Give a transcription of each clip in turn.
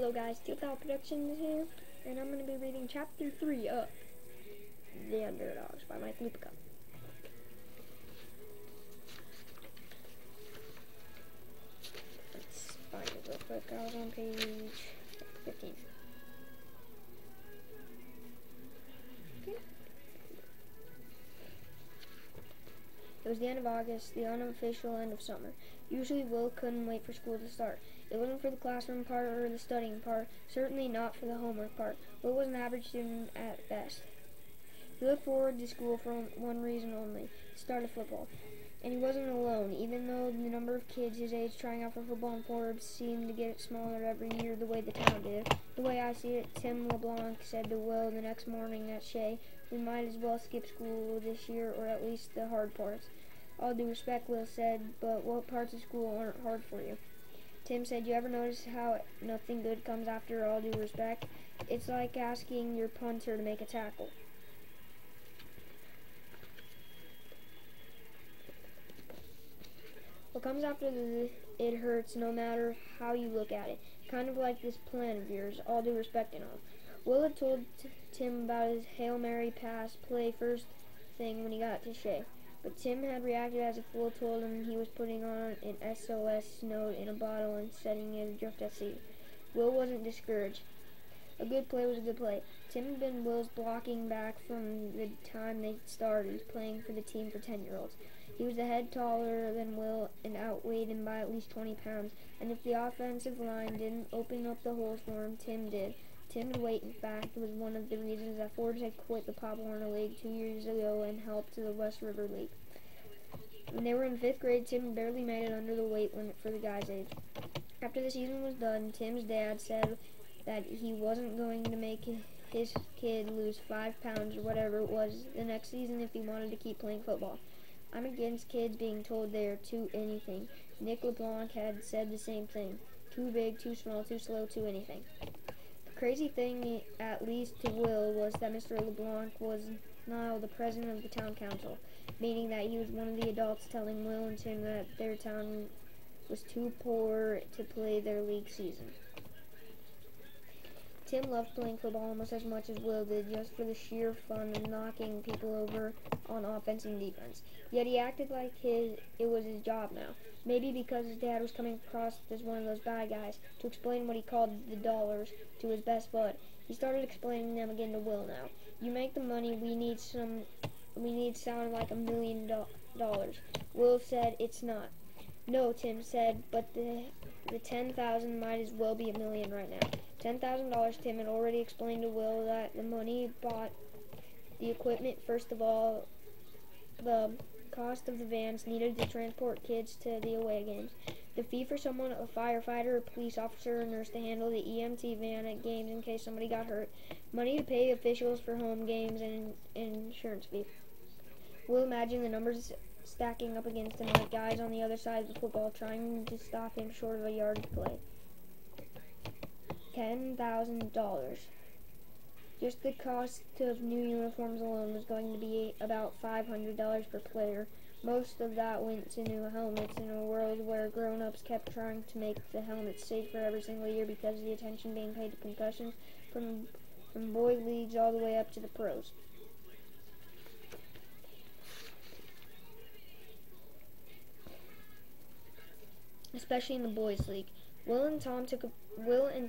Hello guys, Steel Productions here, and I'm going to be reading Chapter 3 of The Underdogs by Lupica. Let's find it real quick. I was on page 15. Okay. It was the end of August, the unofficial end of summer. Usually Will couldn't wait for school to start. It wasn't for the classroom part or the studying part, certainly not for the homework part. Will was an average student at best. He looked forward to school for one reason only, the start of football. And he wasn't alone, even though the number of kids his age trying out for football in Forbes seemed to get smaller every year the way the town did. The way I see it, Tim LeBlanc said to Will the next morning at Shea, "We might as well skip school this year, or at least the hard parts." "All due respect," Will said, "but what parts of school aren't hard for you?" Tim said, "You ever notice how nothing good comes after all due respect? It's like asking your punter to make a tackle." What comes after it hurts no matter how you look at it. Kind of like this plan of yours, all due respect and all. Will had told Tim about his Hail Mary pass play first thing when he got to Shea. But Tim had reacted as if Will told him he was putting on an SOS note in a bottle and setting it adrift at sea. Will wasn't discouraged. A good play was a good play. Tim had been Will's blocking back from the time they started playing for the team for 10-year-olds. He was a head taller than Will and outweighed him by at least 20 pounds, and if the offensive line didn't open up the holes for him, Tim did. Tim's weight, in fact, was one of the reasons that Forbes had quit the Pop Warner League 2 years ago and helped to the West River League. When they were in 5th grade, Tim barely made it under the weight limit for the guy's age. After the season was done, Tim's dad said that he wasn't going to make his kid lose 5 pounds or whatever it was the next season if he wanted to keep playing football. "I'm against kids being told they are too anything." Nick LeBlanc had said the same thing. Too big, too small, too slow, too anything. The crazy thing, at least to Will, was that Mr. LeBlanc was now the president of the town council, meaning that he was one of the adults telling Will and Tim that their town was too poor to play their league season. Tim loved playing football almost as much as Will did, just for the sheer fun of knocking people over on offense and defense. Yet he acted like it was his job now. Maybe because his dad was coming across as one of those bad guys, to explain what he called the dollars to his best bud. He started explaining them again to Will now. "You make the money, we need sound like $1 million. Will said, "It's not." "No," Tim said, "but the 10,000 might as well be $1 million right now." $10,000. Tim had already explained to Will that the money bought the equipment. First of all, the cost of the vans needed to transport kids to the away games. The fee for someone, a firefighter, a police officer, or nurse to handle the EMT van at games in case somebody got hurt. Money to pay officials for home games and insurance fee. Will imagined the numbers stacking up against him like guys on the other side of the football trying to stop him short of a yard to play. $10,000. Just the cost of new uniforms alone was going to be about $500 per player. Most of that went to new helmets in a world where grown-ups kept trying to make the helmets safer every single year because of the attention being paid to concussions from boy leagues all the way up to the pros. Especially in the boys' league. Will and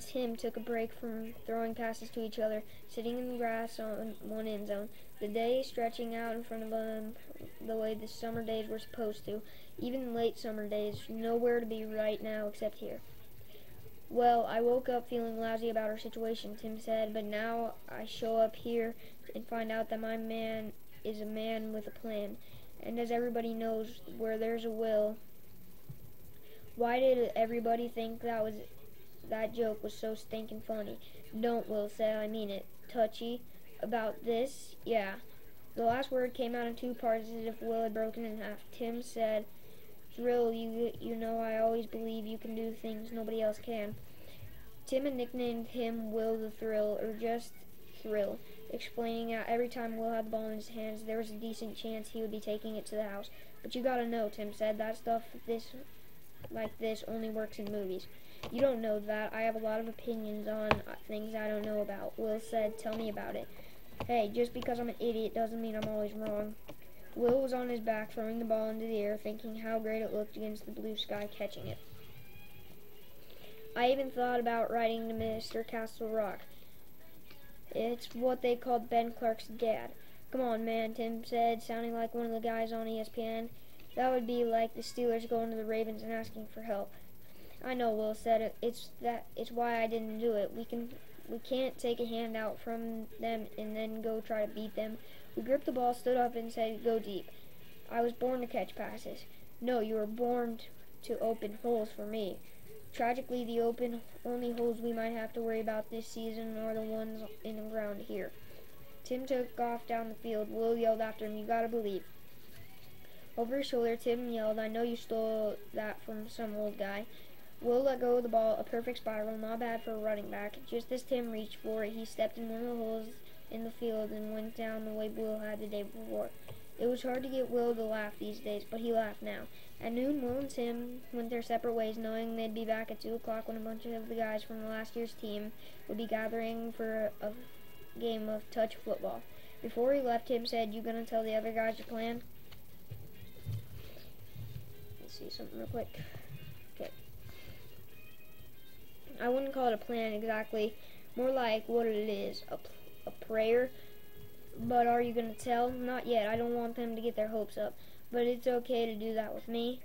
Tim took a break from throwing passes to each other, sitting in the grass on one end zone, the day stretching out in front of them the way the summer days were supposed to. Even late summer days, nowhere to be right now except here. "Well, I woke up feeling lousy about our situation," Tim said, "but now I show up here and find out that my man is a man with a plan. And as everybody knows, where there's a will..." Why did everybody think that joke was so stinking funny? "Don't," Will said. "I mean it." "Touchy? About this?" "Yeah." The last word came out in 2 parts as if Will had broken in half. Tim said, "Thrill, you know I always believe you can do things nobody else can." Tim had nicknamed him Will the Thrill, or just Thrill, explaining that every time Will had the ball in his hands, there was a decent chance he would be taking it to the house. "But you gotta know," Tim said, "that stuff like this only works in movies. You don't know that. I have a lot of opinions on things I don't know about. Will said, tell me about it. Hey, just because I'm an idiot doesn't mean I'm always wrong. Will was on his back, throwing the ball into the air, thinking how great it looked against the blue sky, catching it. I even thought about writing to Mr. Castle Rock. It's what they called Ben Clark's dad. Come on, man, Tim said, sounding like one of the guys on ESPN. That would be like the Steelers going to the Ravens and asking for help. I know, Will said. It's why I didn't do it. We can't take a handout from them and then go try to beat them. We gripped the ball, stood up, and said, go deep. I was born to catch passes. No, you were born to open holes for me. Tragically, the only holes we might have to worry about this season are the ones in the ground here. Tim took off down the field. Will yelled after him, you gotta believe. Over his shoulder, Tim yelled, I know you stole that from some old guy. Will let go of the ball, a perfect spiral, not bad for a running back. Just as Tim reached for it, he stepped in one of the holes in the field and went down the way Will had the day before. It was hard to get Will to laugh these days, but he laughed now. At noon, Will and Tim went their separate ways, knowing they'd be back at 2 o'clock when a bunch of the guys from the last year's team would be gathering for a game of touch football. Before he left, Tim said, you gonna tell the other guys your plan? Let's see something real quick. Okay. I wouldn't call it a plan exactly, more like what it is, a prayer. But are you going to tell? Not yet. I don't want them to get their hopes up. But it's okay to do that with me.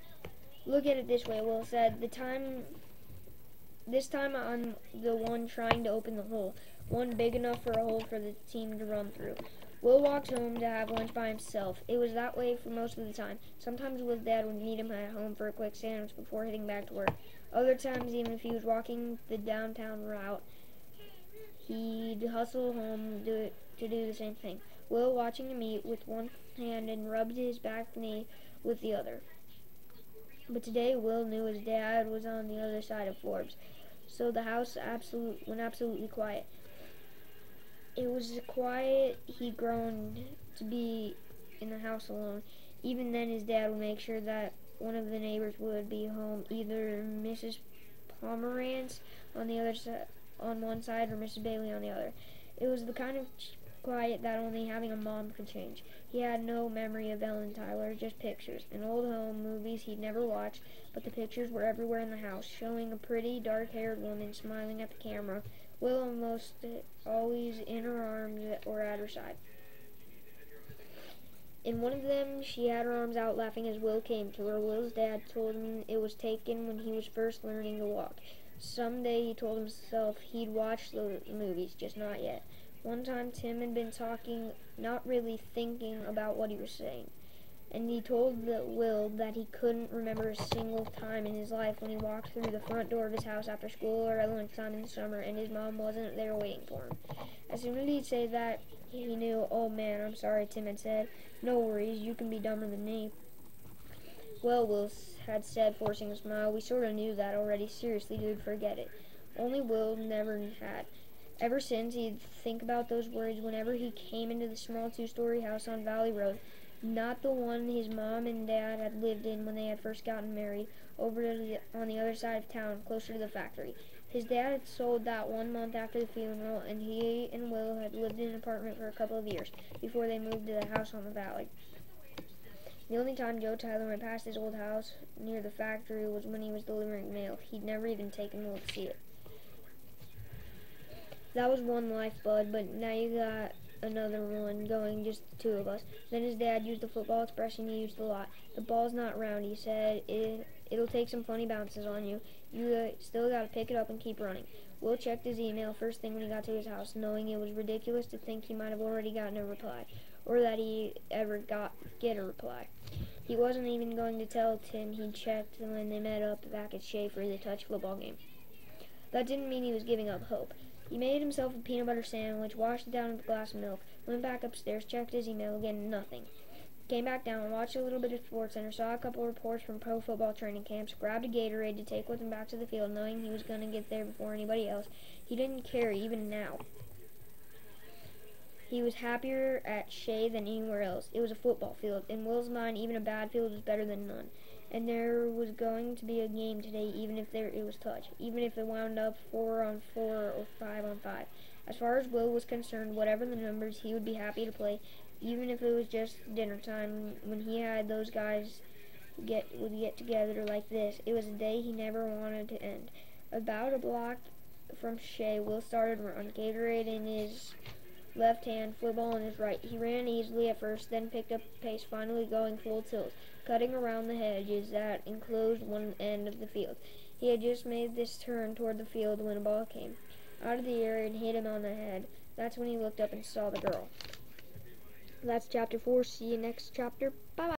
Look at it this way, Will said. This time I'm the one trying to open the hole. One big enough for a hole for the team to run through. Will walked home to have lunch by himself. It was that way for most of the time. Sometimes Will's dad would meet him at home for a quick sandwich before heading back to work. Other times, even if he was walking the downtown route, he'd hustle home to do the same thing. Will watching him eat with one hand and rubbed his back knee with the other. But today, Will knew his dad was on the other side of Forbes, so the house went absolutely quiet. It was quiet he'd grown to be in the house alone. Even then, his dad would make sure that one of the neighbors would be home, either Mrs. Pomerantz on one side or Mrs. Bailey on the other. It was the kind of quiet that only having a mom could change. He had no memory of Ellen Tyler, just pictures and old home movies he'd never watched, but the pictures were everywhere in the house, showing a pretty dark-haired woman smiling at the camera, Will almost always in her arms or at her side. In one of them, she had her arms out laughing as Will came to her. Will's dad told him it was taken when he was first learning to walk. Someday, he told himself, he'd watch the movies, just not yet. One time, Tim had been talking, not really thinking about what he was saying. And he told Will that he couldn't remember a single time in his life when he walked through the front door of his house after school or at lunchtime in the summer and his mom wasn't there waiting for him. As soon as he'd say that, he knew, oh man, I'm sorry, Tim had said. No worries, you can be dumber than me. Well, Will had said, forcing a smile, we sort of knew that already. Seriously, dude, forget it. Only Will never had. Ever since, he'd think about those words whenever he came into the small two-story house on Valley Road. Not the one his mom and dad had lived in when they had first gotten married, over on the other side of town, closer to the factory. His dad had sold that 1 month after the funeral, and he and Will had lived in an apartment for a couple of years before they moved to the house on the valley. The only time Joe Tyler went past his old house near the factory was when he was delivering mail. He'd never even taken Will to see it. That was one life, bud, but now you got another one going, just the two of us. Then his dad used the football expression he used a lot. The ball's not round, he said. It'll take some funny bounces on you. You still got to pick it up and keep running. Will checked his email first thing when he got to his house, knowing it was ridiculous to think he might have already gotten a reply, or that he ever get a reply. He wasn't even going to tell Tim he'd checked when they met up back at Shea for the touch football game. That didn't mean he was giving up hope. He made himself a peanut butter sandwich, washed it down with a glass of milk, went back upstairs, checked his email again, nothing. Came back down, watched a little bit of SportsCenter, saw a couple reports from pro football training camps, grabbed a Gatorade to take with him back to the field, knowing he was going to get there before anybody else. He didn't care, even now. He was happier at Shea than anywhere else. It was a football field. In Will's mind, even a bad field was better than none. and there was going to be a game today, even if it was touch, even if it wound up 4-on-4 or 5-on-5. As far as Will was concerned, whatever the numbers, he would be happy to play, even if it was just dinner time when he had those guys would get together like this. It was a day he never wanted to end. About a block from Shea, Will started to run, Gatorade in his left hand, football in his right. He ran easily at first, then picked up pace, finally going full tilt, cutting around the hedges that enclosed one end of the field. He had just made this turn toward the field when a ball came out of the air and hit him on the head. That's when he looked up and saw the girl. That's chapter 4. See you next chapter. Bye-bye.